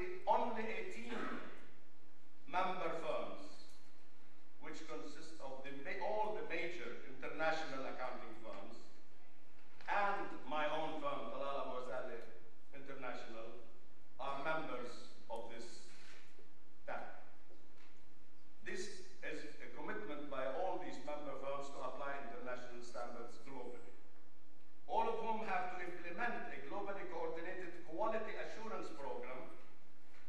currently only 18 member firms, which consist of all the major international accounting firms, and my own firm, Talal Abu-Ghazaleh International, are members of this bank. This is a commitment by all these member firms to apply international standards globally, all of whom have to implement a globally coordinated quality assurance program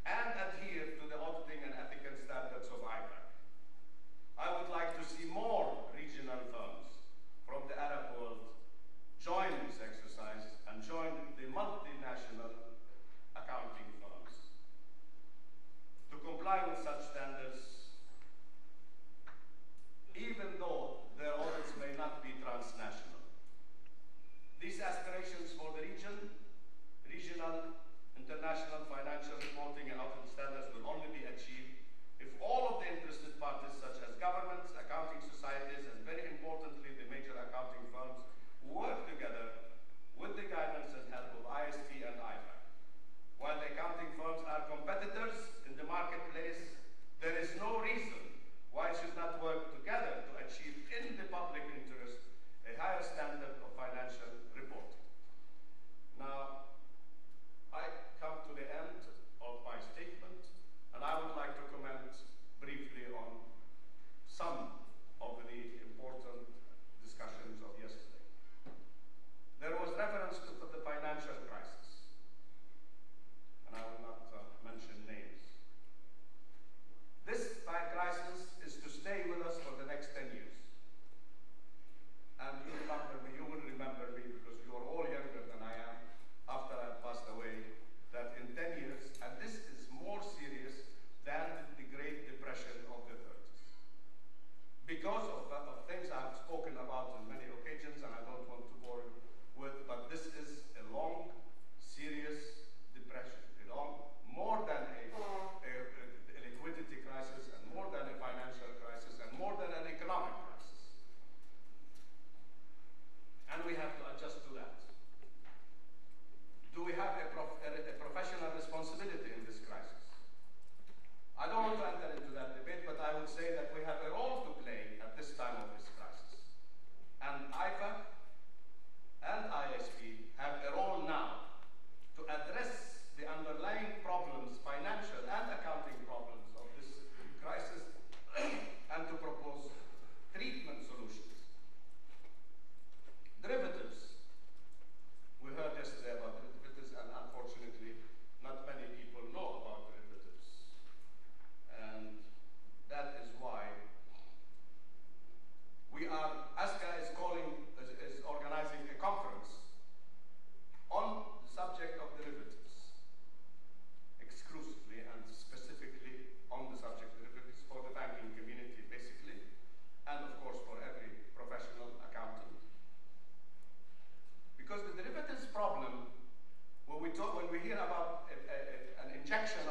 and adhere to the auditing and ethical standards of IFAC. I would like to see more regional firms from the Arab world join this exercise and join the multinational accounting firms. To comply with such standards, even though their audits may not be transnational. These aspirations for the regional, international financial reporting and auditing standards will only be achieved if all of the interested parties, such as governments, accounting societies, and very importantly, the major accounting firms, work together with the guidance and help of IST and IFAC. While the accounting firms are competitors in the marketplace, there is no reason why we should not work together to achieve, in the public interest, a higher standard of financial reporting. Now, I come to the end of my statement, and I would like to comment briefly on some of the important discussions of yesterday. There was reference to the financial crisis, and I will not mention names. This crisis is to stay with us for the next 10 years. And you will remember me because you are all younger than I am after I passed away, that in 10 years, and this is more serious than the Great Depression of the 30s. Because of things I have spoken about on many occasions, and I don't want to bore you with, but this is a long, serious depression. More than a liquidity crisis, and more than a financial crisis, and more than an economic crisis. And we have to adjust to that. Do we have a professional responsibility in this crisis? I don't want to enter into that debate, but I would say that we have a role to play at this time of this crisis. And IFAC and ISP have a role now to address the underlying problems, financial and accounting problems of this crisis, and to propose treatment solutions. Derivatives. We heard yesterday about derivatives, and unfortunately, not many people know about derivatives. And that is why we are, ASCA is organizing a conference on the subject of derivatives, exclusively and specifically on the subject of derivatives for the banking community, basically, and of course for every professional accountant. Because the derivatives problem, when we hear about an injection